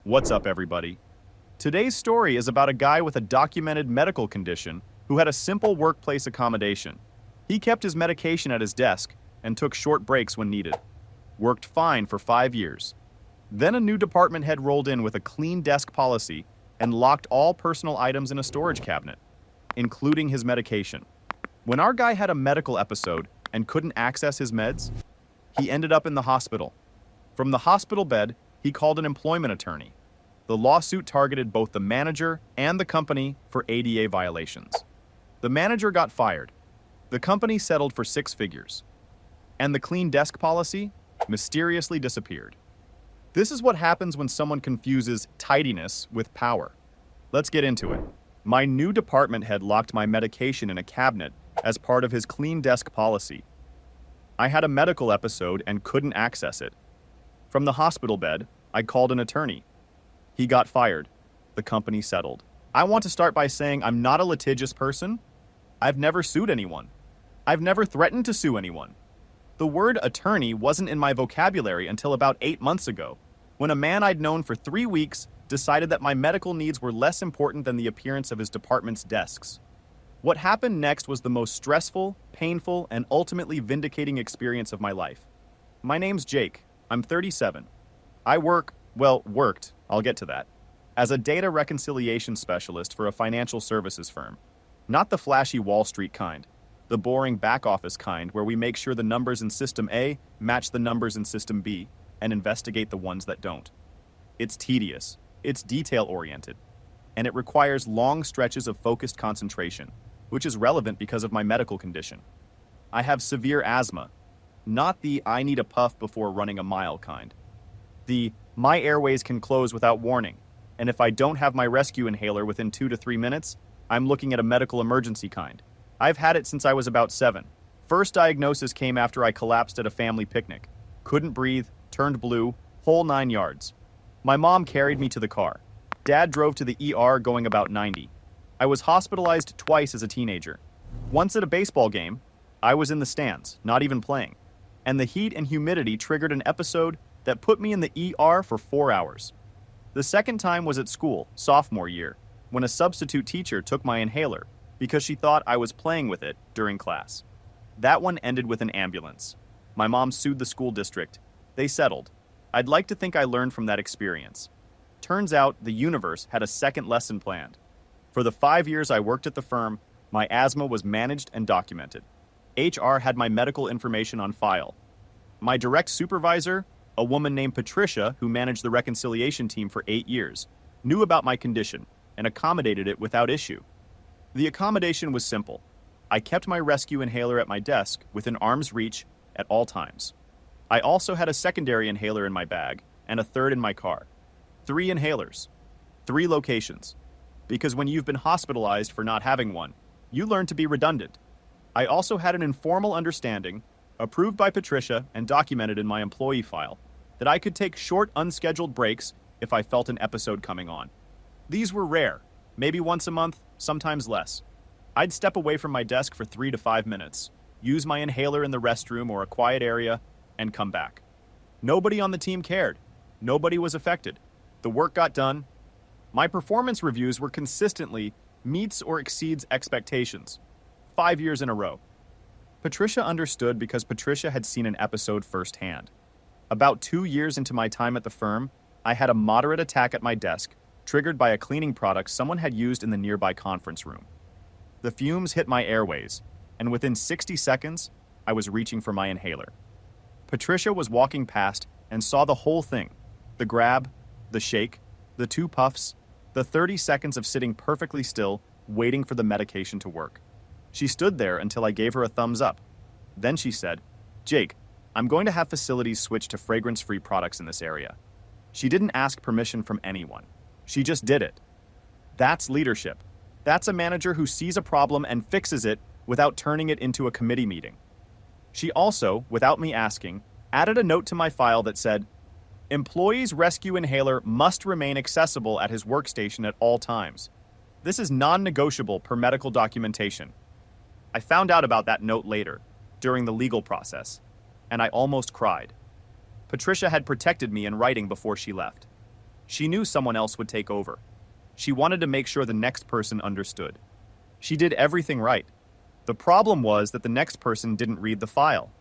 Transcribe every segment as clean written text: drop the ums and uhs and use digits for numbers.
What's up, everybody? Today's story is about a guy with a documented medical condition who had a simple workplace accommodation. He kept his medication at his desk and took short breaks when needed. Worked fine for 5 years. Then a new department head rolled in with a clean desk policy and locked all personal items in a storage cabinet, including his medication. When our guy had a medical episode and couldn't access his meds, he ended up in the hospital. From the hospital bed, he called an employment attorney. The lawsuit targeted both the manager and the company for ADA violations. The manager got fired. The company settled for 6 figures. And the clean desk policy mysteriously disappeared. This is what happens when someone confuses tidiness with power. Let's get into it. My new department head locked my medication in a cabinet as part of his clean desk policy. I had a medical episode and couldn't access it. From the hospital bed, I called an attorney. He got fired. The company settled. I want to start by saying I'm not a litigious person. I've never sued anyone. I've never threatened to sue anyone. The word attorney wasn't in my vocabulary until about 8 months ago, when a man I'd known for 3 weeks decided that my medical needs were less important than the appearance of his department's desks. What happened next was the most stressful, painful, and ultimately vindicating experience of my life. My name's Jake. I'm 37. I worked, I'll get to that, as a data reconciliation specialist for a financial services firm. Not the flashy Wall Street kind, the boring back office kind where we make sure the numbers in System A match the numbers in System B and investigate the ones that don't. It's tedious, it's detail-oriented, and it requires long stretches of focused concentration, which is relevant because of my medical condition. I have severe asthma, not the I need a puff before running a mile kind. The my airways can close without warning, and if I don't have my rescue inhaler within 2 to 3 minutes, I'm looking at a medical emergency kind. I've had it since I was about 7. First diagnosis came after I collapsed at a family picnic. Couldn't breathe, turned blue, whole 9 yards. My mom carried me to the car. Dad drove to the ER going about 90. I was hospitalized twice as a teenager. Once at a baseball game, I was in the stands, not even playing, and the heat and humidity triggered an episode that put me in the ER for 4 hours. The second time was at school, sophomore year, when a substitute teacher took my inhaler because she thought I was playing with it during class. That one ended with an ambulance. My mom sued the school district. They settled. I'd like to think I learned from that experience. Turns out the universe had a second lesson planned. For the 5 years I worked at the firm, my asthma was managed and documented. HR had my medical information on file. My direct supervisor, a woman named Patricia who managed the reconciliation team for 8 years, knew about my condition and accommodated it without issue. The accommodation was simple. I kept my rescue inhaler at my desk within arm's reach at all times. I also had a secondary inhaler in my bag and a third in my car. 3 inhalers, 3 locations. Because when you've been hospitalized for not having one, you learn to be redundant. I also had an informal understanding, approved by Patricia and documented in my employee file, that I could take short, unscheduled breaks if I felt an episode coming on. These were rare, maybe once a month, sometimes less. I'd step away from my desk for 3 to 5 minutes, use my inhaler in the restroom or a quiet area, and come back. Nobody on the team cared. Nobody was affected. The work got done. My performance reviews were consistently meets or exceeds expectations. 5 years in a row. Patricia understood because Patricia had seen an episode firsthand. About 2 years into my time at the firm, I had a moderate attack at my desk, triggered by a cleaning product someone had used in the nearby conference room. The fumes hit my airways, and within 60 seconds, I was reaching for my inhaler. Patricia was walking past and saw the whole thing. The grab, the shake, the 2 puffs, the 30 seconds of sitting perfectly still, waiting for the medication to work. She stood there until I gave her a thumbs up. Then she said, "Jake, I'm going to have facilities switch to fragrance-free products in this area." She didn't ask permission from anyone. She just did it. That's leadership. That's a manager who sees a problem and fixes it without turning it into a committee meeting. She also, without me asking, added a note to my file that said, "Employee's rescue inhaler must remain accessible at his workstation at all times. This is non-negotiable per medical documentation." I found out about that note later, during the legal process, and I almost cried. Patricia had protected me in writing before she left. She knew someone else would take over. She wanted to make sure the next person understood. She did everything right. The problem was that the next person didn't read the file.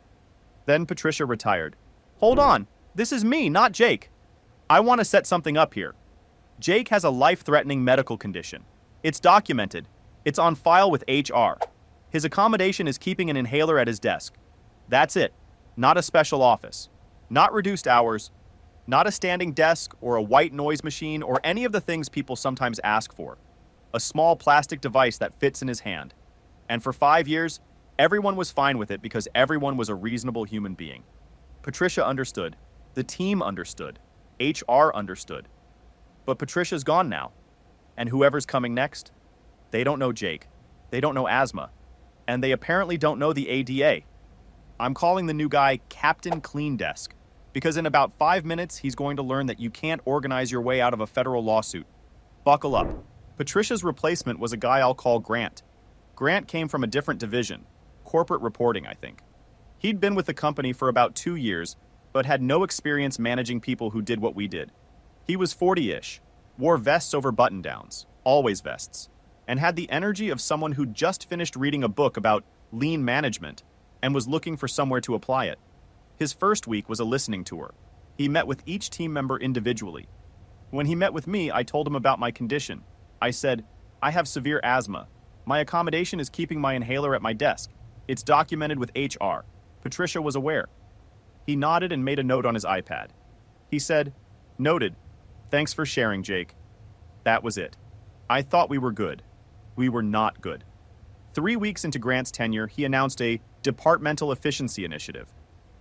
Then Patricia retired. Hold on, this is me, not Jake. I want to set something up here. Jake has a life-threatening medical condition. It's documented. It's on file with HR. His accommodation is keeping an inhaler at his desk. That's it. Not a special office. Not reduced hours. Not a standing desk or a white noise machine or any of the things people sometimes ask for. A small plastic device that fits in his hand. And for 5 years, everyone was fine with it because everyone was a reasonable human being. Patricia understood. The team understood. HR understood. But Patricia's gone now. And whoever's coming next, they don't know Jake. They don't know asthma. And they apparently don't know the ADA. I'm calling the new guy Captain Clean Desk, because in about 5 minutes, he's going to learn that you can't organize your way out of a federal lawsuit. Buckle up. Patricia's replacement was a guy I'll call Grant. Grant came from a different division, corporate reporting, I think. He'd been with the company for about 2 years, but had no experience managing people who did what we did. He was 40-ish, wore vests over button-downs, always vests, and had the energy of someone who'd just finished reading a book about lean management and was looking for somewhere to apply it. His first week was a listening tour. He met with each team member individually. When he met with me, I told him about my condition. I said, I have severe asthma. My accommodation is keeping my inhaler at my desk. It's documented with HR. Patricia was aware. He nodded and made a note on his iPad. He said, noted. Thanks for sharing, Jake. That was it. I thought we were good. We were not good. 3 weeks into Grant's tenure, he announced a departmental efficiency initiative.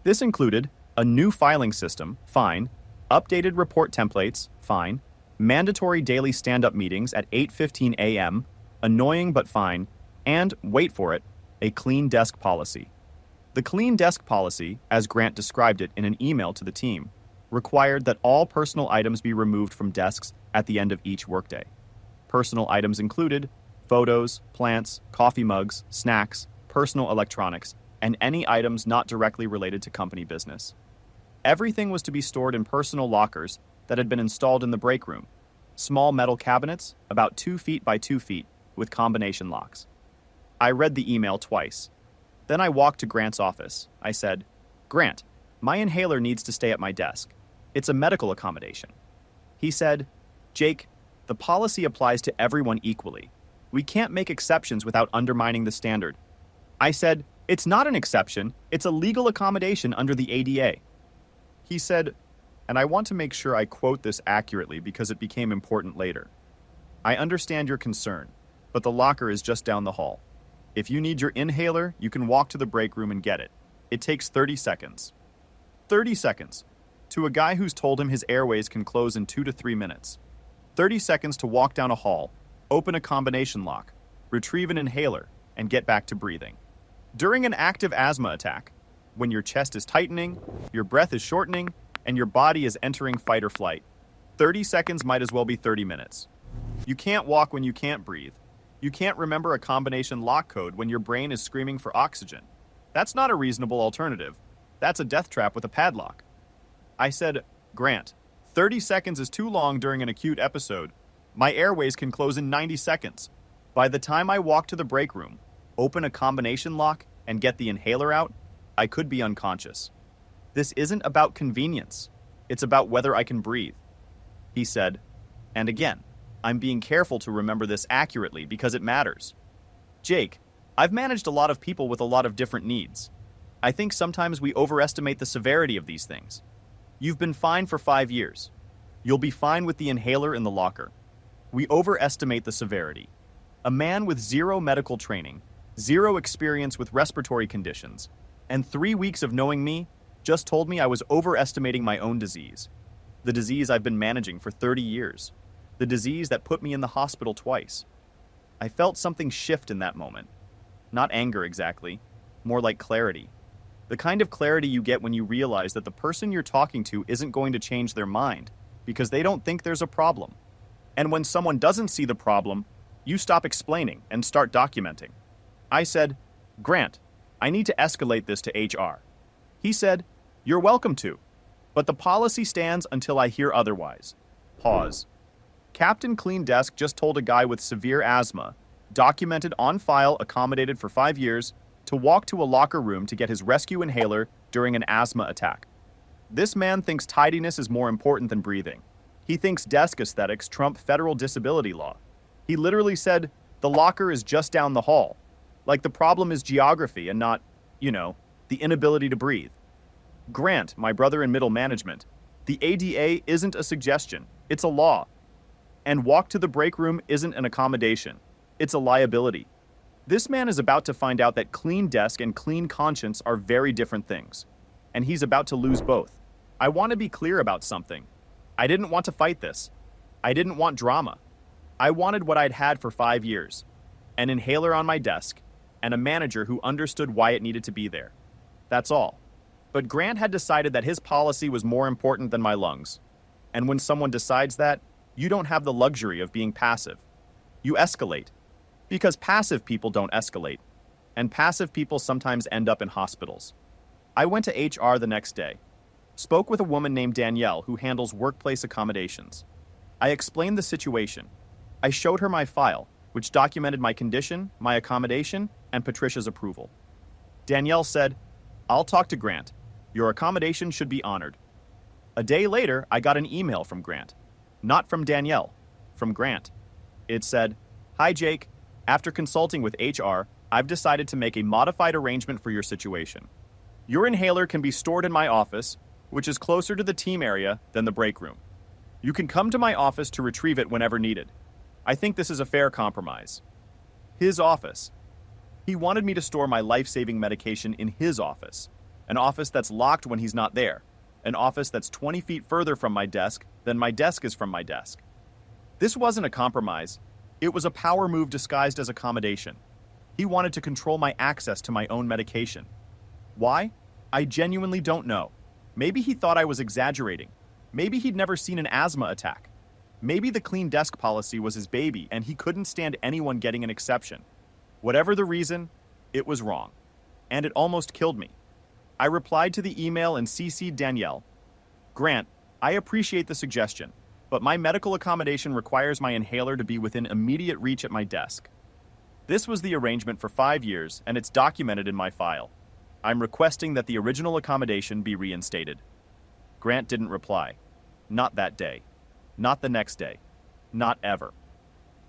This included a new filing system, fine, updated report templates, fine, mandatory daily stand-up meetings at 8:15 a.m., annoying but fine, and, wait for it, a clean desk policy. The clean desk policy, as Grant described it in an email to the team, required that all personal items be removed from desks at the end of each workday. Personal items included photos, plants, coffee mugs, snacks, personal electronics, and any items not directly related to company business. Everything was to be stored in personal lockers that had been installed in the break room, small metal cabinets about 2 feet by 2 feet with combination locks. I read the email twice. Then I walked to Grant's office. I said, Grant, my inhaler needs to stay at my desk. It's a medical accommodation. He said, Jake, the policy applies to everyone equally. We can't make exceptions without undermining the standard. I said, it's not an exception, it's a legal accommodation under the ADA. He said, and I want to make sure I quote this accurately because it became important later. I understand your concern, but the locker is just down the hall. If you need your inhaler, you can walk to the break room and get it. It takes 30 seconds. 30 seconds. To a guy who's told him his airways can close in 2 to 3 minutes. 30 seconds to walk down a hall, open a combination lock, retrieve an inhaler, and get back to breathing. During an active asthma attack, when your chest is tightening, your breath is shortening, and your body is entering fight or flight, 30 seconds might as well be 30 minutes. You can't walk when you can't breathe. You can't remember a combination lock code when your brain is screaming for oxygen. That's not a reasonable alternative. That's a death trap with a padlock. I said, Grant, 30 seconds is too long during an acute episode. My airways can close in 90 seconds. By the time I walk to the break room, open a combination lock, and get the inhaler out, I could be unconscious. This isn't about convenience. It's about whether I can breathe. He said, and again, I'm being careful to remember this accurately because it matters. Jake, I've managed a lot of people with a lot of different needs. I think sometimes we overestimate the severity of these things. You've been fine for 5 years. You'll be fine with the inhaler in the locker. We overestimate the severity. A man with 0 medical training, 0 experience with respiratory conditions, and 3 weeks of knowing me just told me I was overestimating my own disease. The disease I've been managing for 30 years. The disease that put me in the hospital twice. I felt something shift in that moment. Not anger exactly, more like clarity. The kind of clarity you get when you realize that the person you're talking to isn't going to change their mind because they don't think there's a problem. And when someone doesn't see the problem, you stop explaining and start documenting. I said, Grant, I need to escalate this to HR. He said, you're welcome to, but the policy stands until I hear otherwise. Pause. Captain Clean Desk just told a guy with severe asthma, documented on file, accommodated for 5 years, to walk to a locker room to get his rescue inhaler during an asthma attack. This man thinks tidiness is more important than breathing. He thinks desk aesthetics trump federal disability law. He literally said, the locker is just down the hall. Like the problem is geography and not, the inability to breathe. Grant, my brother in middle management, the ADA isn't a suggestion, it's a law. And walk to the break room isn't an accommodation, it's a liability. This man is about to find out that clean desk and clean conscience are very different things. And he's about to lose both. I want to be clear about something. I didn't want to fight this. I didn't want drama. I wanted what I'd had for 5 years. An inhaler on my desk, and a manager who understood why it needed to be there. That's all. But Grant had decided that his policy was more important than my lungs. And when someone decides that, you don't have the luxury of being passive. You escalate. Because passive people don't escalate. And passive people sometimes end up in hospitals. I went to HR the next day. Spoke with a woman named Danielle who handles workplace accommodations. I explained the situation. I showed her my file, which documented my condition, my accommodation, and Patricia's approval. Danielle said, I'll talk to Grant. Your accommodation should be honored. A day later, I got an email from Grant. Not from Danielle, from Grant. It said, Hi Jake, after consulting with HR, I've decided to make a modified arrangement for your situation. Your inhaler can be stored in my office, which is closer to the team area than the break room. You can come to my office to retrieve it whenever needed. I think this is a fair compromise. His office. He wanted me to store my life-saving medication in his office, an office that's locked when he's not there, an office that's 20 feet further from my desk than my desk is from my desk. This wasn't a compromise. It was a power move disguised as accommodation. He wanted to control my access to my own medication. Why? I genuinely don't know. Maybe he thought I was exaggerating. Maybe he'd never seen an asthma attack. Maybe the clean desk policy was his baby and he couldn't stand anyone getting an exception. Whatever the reason, it was wrong. And it almost killed me. I replied to the email and CC'd Danielle. Grant, I appreciate the suggestion, but my medical accommodation requires my inhaler to be within immediate reach at my desk. This was the arrangement for 5 years, and it's documented in my file. I'm requesting that the original accommodation be reinstated. Grant didn't reply. Not that day. Not the next day. Not ever.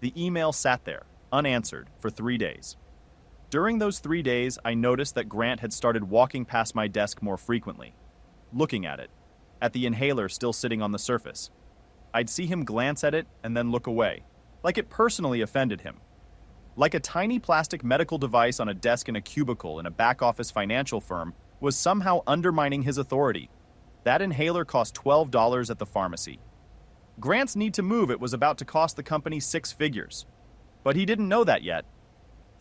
The email sat there, unanswered, for 3 days. During those 3 days, I noticed that Grant had started walking past my desk more frequently, looking at it, at the inhaler still sitting on the surface. I'd see him glance at it and then look away, like it personally offended him. Like a tiny plastic medical device on a desk in a cubicle in a back-office financial firm was somehow undermining his authority. That inhaler cost $12 at the pharmacy. Grant's need to move it was about to cost the company 6 figures. But he didn't know that yet.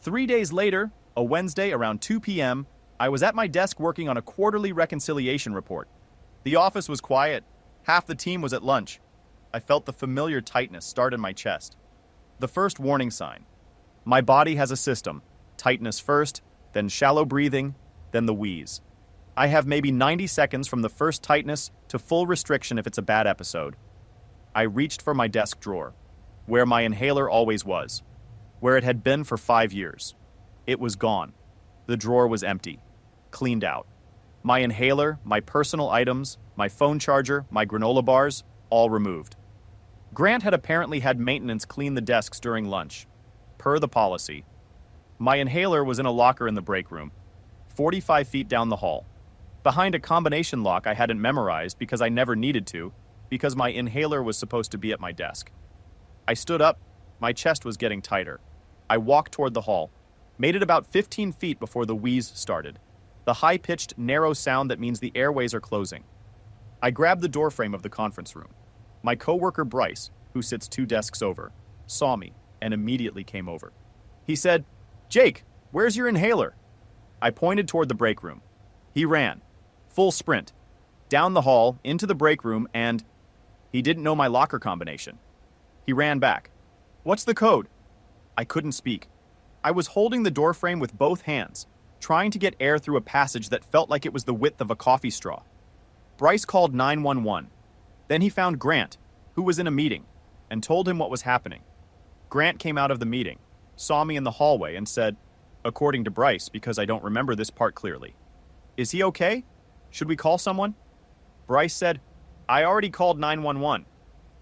3 days later, a Wednesday around 2 p.m., I was at my desk working on a quarterly reconciliation report. The office was quiet. Half the team was at lunch. I felt the familiar tightness start in my chest. The first warning sign. My body has a system. Tightness first, then shallow breathing, then the wheeze. I have maybe 90 seconds from the first tightness to full restriction if it's a bad episode. I reached for my desk drawer, where my inhaler always was, where it had been for 5 years. It was gone. The drawer was empty, cleaned out. My inhaler, my personal items, my phone charger, my granola bars, all removed. Grant had apparently had maintenance clean the desks during lunch, per the policy. My inhaler was in a locker in the break room, 45 feet down the hall, behind a combination lock I hadn't memorized because I never needed to, because my inhaler was supposed to be at my desk. I stood up. My chest was getting tighter. I walked toward the hall, made it about 15 feet before the wheeze started, the high-pitched, narrow sound that means the airways are closing. I grabbed the doorframe of the conference room. My coworker Bryce, who sits 2 desks over, saw me and immediately came over. He said, "Jake, where's your inhaler?" I pointed toward the break room. He ran, full sprint, down the hall, into the break room, and he didn't know my locker combination. He ran back. "What's the code?" I couldn't speak. I was holding the doorframe with both hands, trying to get air through a passage that felt like it was the width of a coffee straw. Bryce called 911. Then he found Grant, who was in a meeting, and told him what was happening. Grant came out of the meeting, saw me in the hallway, and said, according to Bryce, because I don't remember this part clearly, "Is he okay? Should we call someone?" Bryce said, "I already called 911.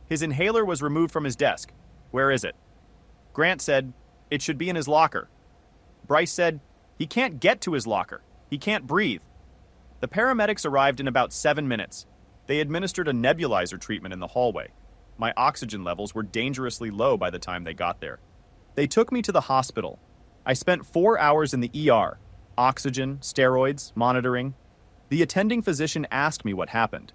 His inhaler was removed from his desk. Where is it?" Grant said, "It should be in his locker." Bryce said, "He can't get to his locker. He can't breathe." The paramedics arrived in about 7 minutes. They administered a nebulizer treatment in the hallway. My oxygen levels were dangerously low by the time they got there. They took me to the hospital. I spent 4 hours in the ER, oxygen, steroids, monitoring. The attending physician asked me what happened.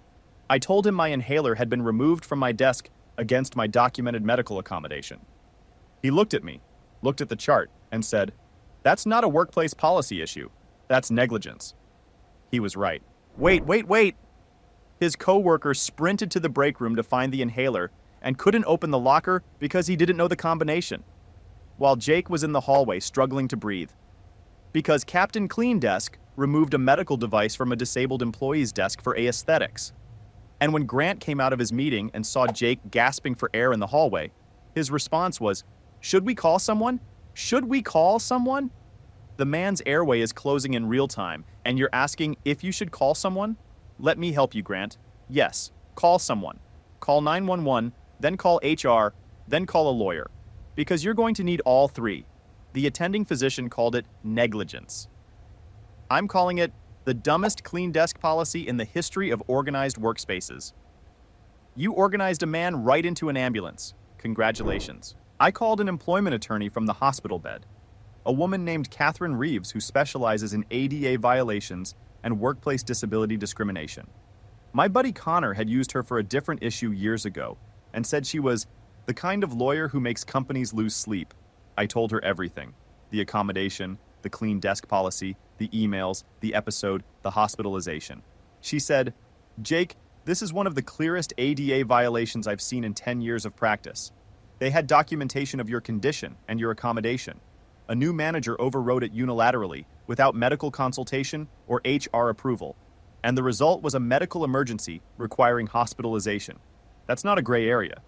I told him my inhaler had been removed from my desk against my documented medical accommodation. He looked at me, looked at the chart, and said, "That's not a workplace policy issue. That's negligence." He was right. Wait! His coworker sprinted to the break room to find the inhaler and couldn't open the locker because he didn't know the combination, while Jake was in the hallway struggling to breathe. Because Captain Clean Desk removed a medical device from a disabled employee's desk for aesthetics. And when Grant came out of his meeting and saw Jake gasping for air in the hallway, his response was, "Should we call someone? Should we call someone?" The man's airway is closing in real time, and you're asking if you should call someone? Let me help you, Grant. Yes, call someone. Call 911, then call HR, then call a lawyer. Because you're going to need all three. The attending physician called it negligence. I'm calling it the dumbest clean desk policy in the history of organized workspaces. You organized a man right into an ambulance. Congratulations. I called an employment attorney from the hospital bed. A woman named Catherine Reeves who specializes in ADA violations and workplace disability discrimination. My buddy Connor had used her for a different issue years ago and said she was the kind of lawyer who makes companies lose sleep. I told her everything. The accommodation, the clean desk policy, the emails, the episode, the hospitalization. She said, "Jake, this is one of the clearest ADA violations I've seen in 10 years of practice. They had documentation of your condition and your accommodation. A new manager overrode it unilaterally without medical consultation or HR approval, and the result was a medical emergency requiring hospitalization. That's not a gray area."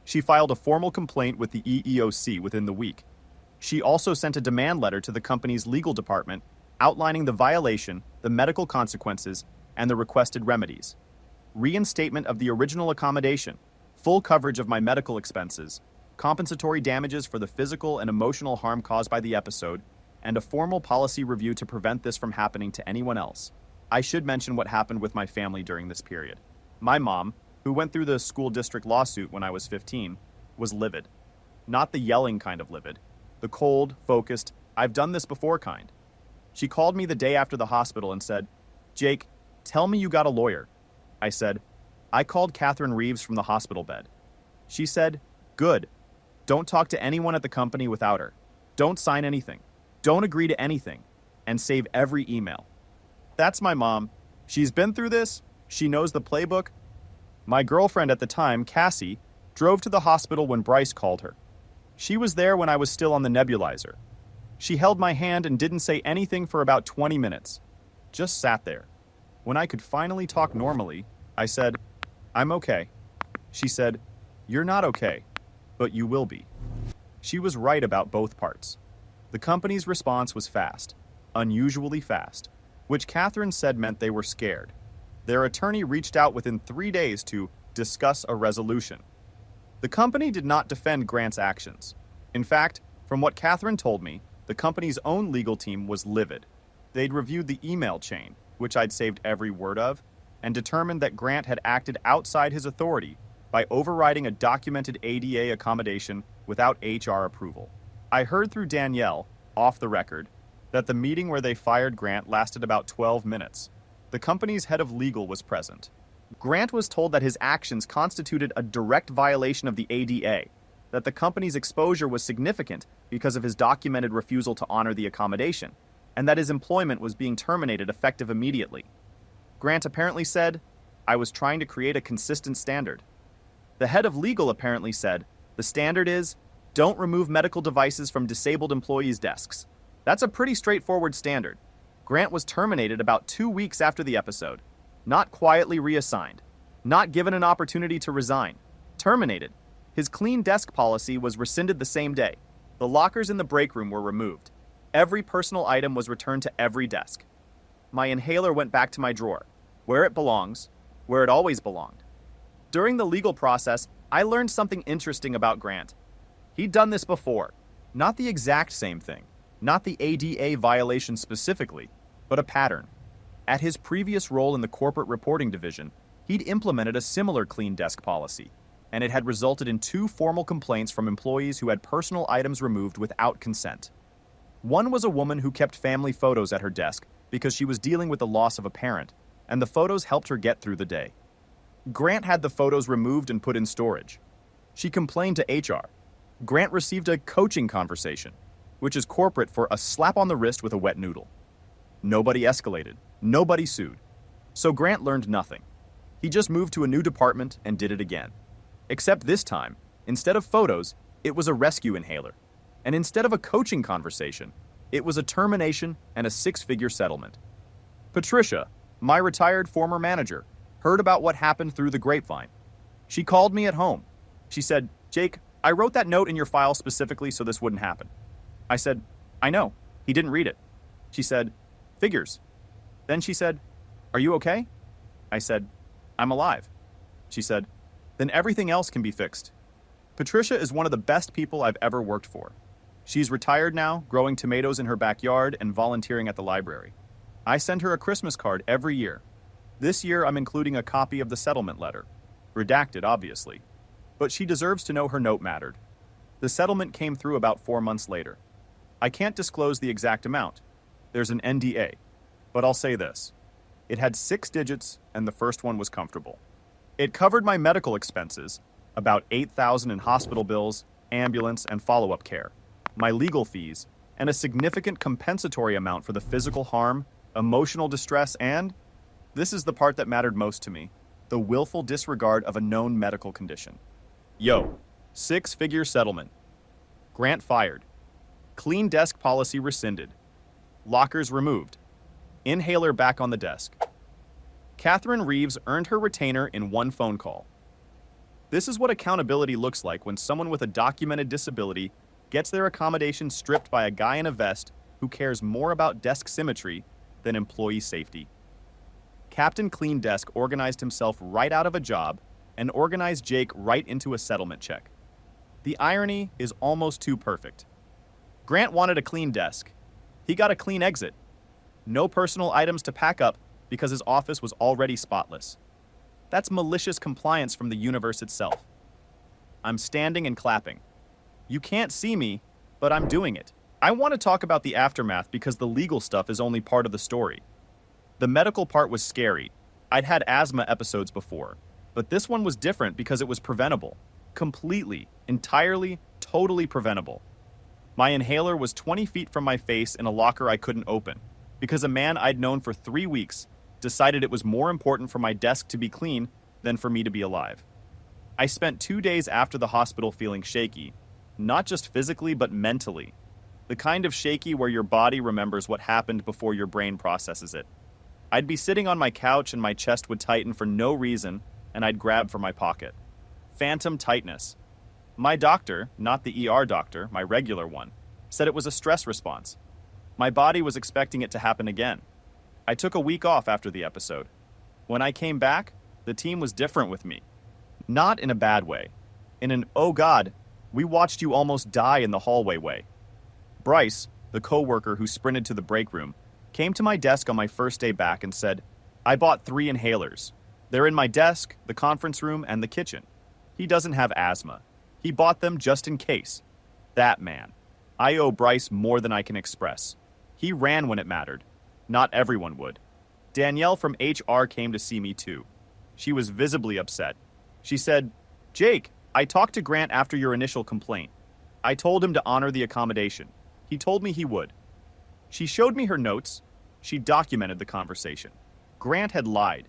She filed a formal complaint with the EEOC within the week. She also sent a demand letter to the company's legal department outlining the violation, the medical consequences, and the requested remedies. Reinstatement of the original accommodation, full coverage of my medical expenses, compensatory damages for the physical and emotional harm caused by the episode, and a formal policy review to prevent this from happening to anyone else. I should mention what happened with my family during this period. My mom, who went through the school district lawsuit when I was 15, was livid. Not the yelling kind of livid, the cold, focused, "I've done this before" kind. She called me the day after the hospital and said, "Jake, tell me you got a lawyer." I said, "I called Catherine Reeves from the hospital bed." She said, "Good. Don't talk to anyone at the company without her. Don't sign anything. Don't agree to anything. And save every email." That's my mom. She's been through this. She knows the playbook. My girlfriend at the time, Cassie, drove to the hospital when Bryce called her. She was there when I was still on the nebulizer. She held my hand and didn't say anything for about 20 minutes. Just sat there. When I could finally talk normally, I said, "I'm okay." She said, "You're not okay, but you will be." She was right about both parts. The company's response was fast, unusually fast, which Catherine said meant they were scared. Their attorney reached out within 3 days to discuss a resolution. The company did not defend Grant's actions. In fact, from what Catherine told me, the company's own legal team was livid. They'd reviewed the email chain, which I'd saved every word of, and determined that Grant had acted outside his authority by overriding a documented ADA accommodation without HR approval. I heard through Danielle, off the record, that the meeting where they fired Grant lasted about 12 minutes. The company's head of legal was present. Grant was told that his actions constituted a direct violation of the ADA, that the company's exposure was significant because of his documented refusal to honor the accommodation, and that his employment was being terminated effective immediately. Grant apparently said, "I was trying to create a consistent standard." The head of legal apparently said, "The standard is, don't remove medical devices from disabled employees' desks." That's a pretty straightforward standard. Grant was terminated about 2 weeks after the episode, not quietly reassigned, not given an opportunity to resign, terminated. His clean desk policy was rescinded the same day. The lockers in the break room were removed. Every personal item was returned to every desk. My inhaler went back to my drawer, where it belongs, where it always belonged. During the legal process, I learned something interesting about Grant. He'd done this before. Not the exact same thing, not the ADA violation specifically, but a pattern. At his previous role in the corporate reporting division, he'd implemented a similar clean desk policy, and it had resulted in 2 formal complaints from employees who had personal items removed without consent. One was a woman who kept family photos at her desk because she was dealing with the loss of a parent, and the photos helped her get through the day. Grant had the photos removed and put in storage. She complained to HR. Grant received a coaching conversation, which is corporate for a slap on the wrist with a wet noodle. Nobody escalated. Nobody sued. So Grant learned nothing. He just moved to a new department and did it again. Except this time, instead of photos, it was a rescue inhaler. And instead of a coaching conversation, it was a termination and a 6-figure settlement. Patricia, my retired former manager, heard about what happened through the grapevine. She called me at home. She said, "Jake, I wrote that note in your file specifically so this wouldn't happen." I said, "I know. He didn't read it." She said, "Figures." Then she said, "Are you okay?" I said, "I'm alive." She said, "Then everything else can be fixed." Patricia is one of the best people I've ever worked for. She's retired now, growing tomatoes in her backyard and volunteering at the library. I send her a Christmas card every year. This year, I'm including a copy of the settlement letter. Redacted, obviously. But she deserves to know her note mattered. The settlement came through about 4 months later. I can't disclose the exact amount. There's an NDA. But I'll say this. It had 6 digits, and the first one was comfortable. It covered my medical expenses, about $8,000 in hospital bills, ambulance, and follow-up care, my legal fees, and a significant compensatory amount for the physical harm, emotional distress, and, this is the part that mattered most to me, the willful disregard of a known medical condition. 6-figure settlement. Grant fired. Clean desk policy rescinded. Lockers removed. Inhaler back on the desk. Catherine Reeves earned her retainer in 1 phone call. This is what accountability looks like when someone with a documented disability gets their accommodation stripped by a guy in a vest who cares more about desk symmetry than employee safety. Captain Clean Desk organized himself right out of a job and organized Jake right into a settlement check. The irony is almost too perfect. Grant wanted a clean desk. He got a clean exit. No personal items to pack up because his office was already spotless. That's malicious compliance from the universe itself. I'm standing and clapping. You can't see me, but I'm doing it. I want to talk about the aftermath because the legal stuff is only part of the story. The medical part was scary. I'd had asthma episodes before, but this one was different because it was preventable. Completely, entirely, totally preventable. My inhaler was 20 feet from my face in a locker I couldn't open because a man I'd known for 3 weeks decided it was more important for my desk to be clean than for me to be alive. I spent 2 days after the hospital feeling shaky, not just physically but mentally. The kind of shaky where your body remembers what happened before your brain processes it. I'd be sitting on my couch and my chest would tighten for no reason, and I'd grab for my pocket. Phantom tightness. My doctor, not the ER doctor, my regular one, said it was a stress response. My body was expecting it to happen again. I took a week off after the episode. When I came back, the team was different with me. Not in a bad way. In an, "Oh God, we watched you almost die in the hallway" way. Bryce, the coworker who sprinted to the break room, came to my desk on my first day back and said, "I bought 3 inhalers. They're in my desk, the conference room, and the kitchen." He doesn't have asthma. He bought them just in case. That man. I owe Bryce more than I can express. He ran when it mattered. Not everyone would. Danielle from HR came to see me too. She was visibly upset. She said, "Jake, I talked to Grant after your initial complaint. I told him to honor the accommodation. He told me he would." She showed me her notes. She documented the conversation. Grant had lied.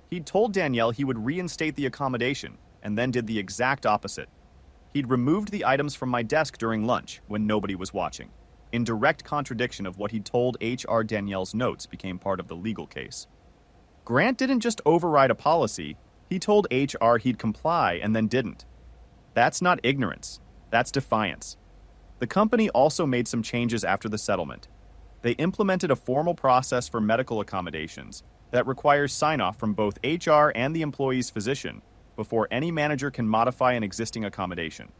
He'd told Danielle he would reinstate the accommodation and then did the exact opposite. He'd removed the items from my desk during lunch when nobody was watching, in direct contradiction of what he'd told HR. Danielle's notes became part of the legal case. Grant didn't just override a policy, he told HR he'd comply and then didn't. That's not ignorance. That's defiance. The company also made some changes after the settlement. They implemented a formal process for medical accommodations that requires sign-off from both HR and the employee's physician before any manager can modify an existing accommodation.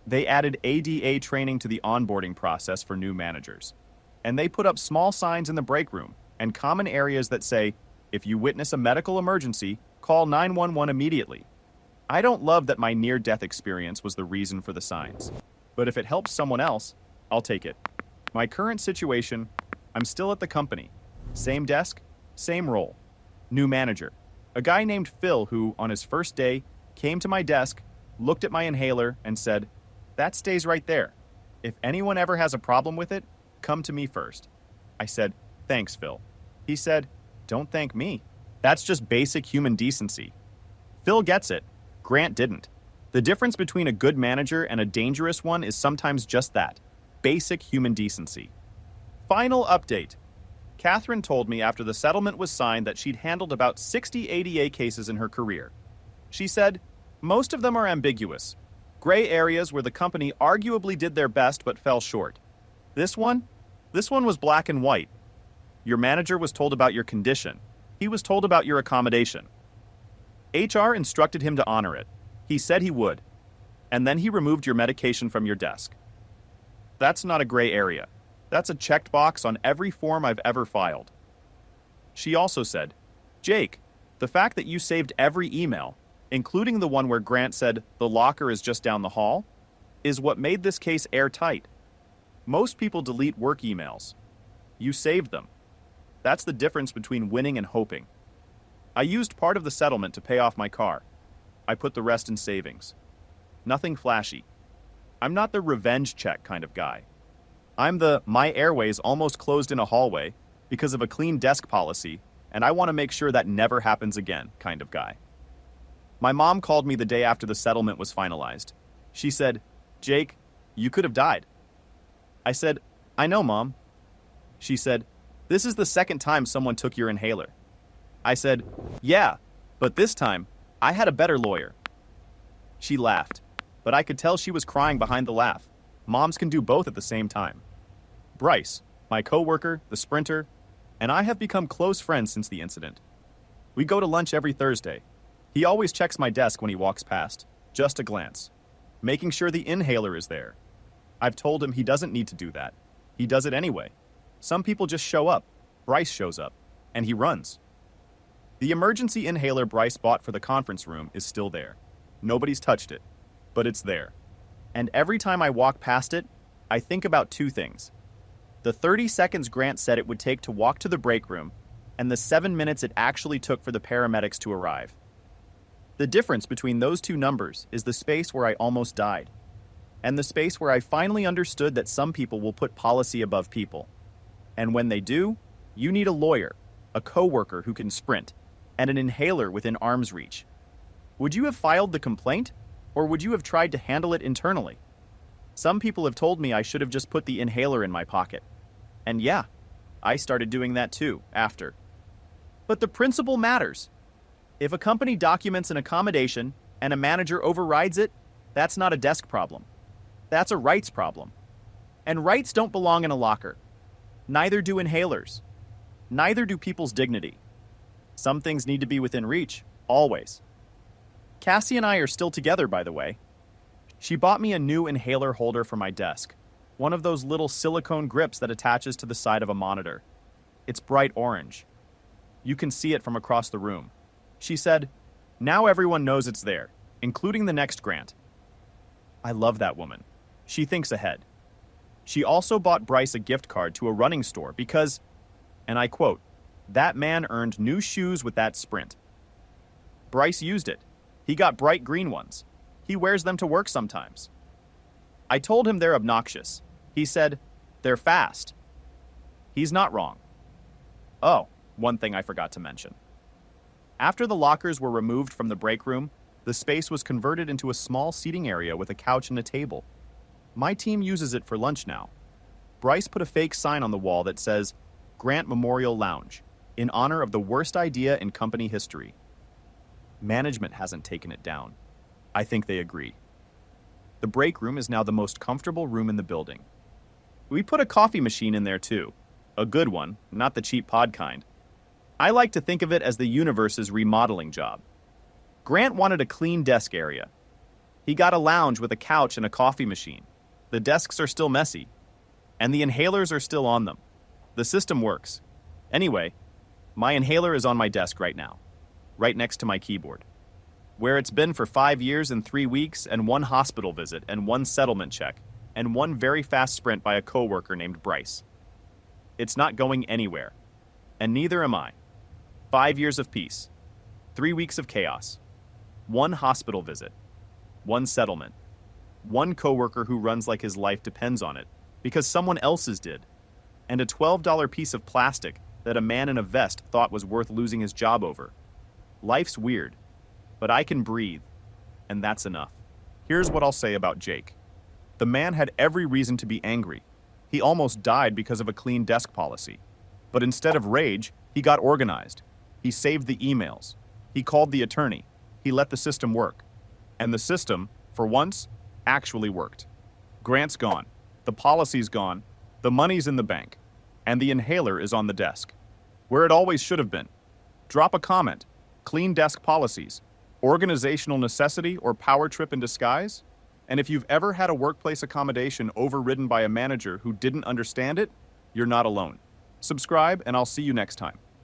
They added ADA training to the onboarding process for new managers. And they put up small signs in the break room and common areas that say, if you witness a medical emergency, call 911 immediately. I don't love that my near-death experience was the reason for the signs. But if it helps someone else, I'll take it. My current situation, I'm still at the company. Same desk, same role. New manager. A guy named Phil who, on his first day, came to my desk, looked at my inhaler, and said, "That stays right there. If anyone ever has a problem with it, come to me first." I said, "Thanks, Phil." He said, "Don't thank me. That's just basic human decency." Phil gets it. Grant didn't. The difference between a good manager and a dangerous one is sometimes just that. Basic human decency. Final update. Catherine told me after the settlement was signed that she'd handled about 60 ADA cases in her career. She said, most of them are ambiguous. Gray areas where the company arguably did their best but fell short. This one was black and white. Your manager was told about your condition. He was told about your accommodation. HR instructed him to honor it. He said he would. And then he removed your medication from your desk. That's not a gray area. That's a checked box on every form I've ever filed. She also said, "Jake, the fact that you saved every email, including the one where Grant said the locker is just down the hall, is what made this case airtight. Most people delete work emails. You saved them. That's the difference between winning and hoping. I used part of the settlement to pay off my car. I put the rest in savings. Nothing flashy. I'm not the revenge check kind of guy. I'm the my airways almost closed in a hallway because of a clean desk policy, and I want to make sure that never happens again kind of guy." My mom called me the day after the settlement was finalized. She said, "Jake, you could have died." I said, "I know, Mom." She said, "This is the second time someone took your inhaler." I said, "Yeah, but this time, I had a better lawyer." She laughed, but I could tell she was crying behind the laugh. Moms can do both at the same time. Bryce, my coworker, the sprinter, and I have become close friends since the incident. We go to lunch every Thursday. He always checks my desk when he walks past, just a glance, making sure the inhaler is there. I've told him he doesn't need to do that. He does it anyway. Some people just show up. Bryce shows up, and he runs. The emergency inhaler Bryce bought for the conference room is still there. Nobody's touched it, but it's there. And every time I walk past it, I think about two things. The 30 seconds Grant said it would take to walk to the break room, and the 7 minutes it actually took for the paramedics to arrive. The difference between those two numbers is the space where I almost died, and the space where I finally understood that some people will put policy above people. And when they do, you need a lawyer, a coworker who can sprint, and an inhaler within arm's reach. Would you have filed the complaint? Or would you have tried to handle it internally? Some people have told me I should have just put the inhaler in my pocket. And yeah, I started doing that too, after. But the principle matters. If a company documents an accommodation and a manager overrides it, that's not a desk problem. That's a rights problem. And rights don't belong in a locker. Neither do inhalers. Neither do people's dignity. Some things need to be within reach, always. Cassie and I are still together, by the way. She bought me a new inhaler holder for my desk, one of those little silicone grips that attaches to the side of a monitor. It's bright orange. You can see it from across the room. She said, "Now everyone knows it's there, including the next Grant." I love that woman. She thinks ahead. She also bought Bryce a gift card to a running store because, and I quote, "That man earned new shoes with that sprint." Bryce used it. He got bright green ones. He wears them to work sometimes. I told him they're obnoxious. He said, "They're fast." He's not wrong. Oh, one thing I forgot to mention. After the lockers were removed from the break room, the space was converted into a small seating area with a couch and a table. My team uses it for lunch now. Bryce put a fake sign on the wall that says, "Grant Memorial Lounge," in honor of the worst idea in company history. Management hasn't taken it down. I think they agree. The break room is now the most comfortable room in the building. We put a coffee machine in there too. A good one, not the cheap pod kind. I like to think of it as the universe's remodeling job. Grant wanted a clean desk area. He got a lounge with a couch and a coffee machine. The desks are still messy, and the inhalers are still on them. The system works. Anyway, my inhaler is on my desk right now, right next to my keyboard, where it's been for 5 years and 3 weeks and 1 hospital visit and 1 settlement check and 1 very fast sprint by a coworker named Bryce. It's not going anywhere, and neither am I. 5 years of peace, 3 weeks of chaos, 1 hospital visit, 1 settlement, 1 coworker who runs like his life depends on it because someone else's did, and a $12 piece of plastic that a man in a vest thought was worth losing his job over. Life's weird, but I can breathe, and that's enough. Here's what I'll say about Jake. The man had every reason to be angry. He almost died because of a clean desk policy. But instead of rage, he got organized. He saved the emails. He called the attorney. He let the system work. And the system, for once, actually worked. Grant's gone. The policy's gone. The money's in the bank. And the inhaler is on the desk, where it always should have been. Drop a comment. Clean desk policies. Organizational necessity or power trip in disguise? And if you've ever had a workplace accommodation overridden by a manager who didn't understand it, you're not alone. Subscribe, and I'll see you next time.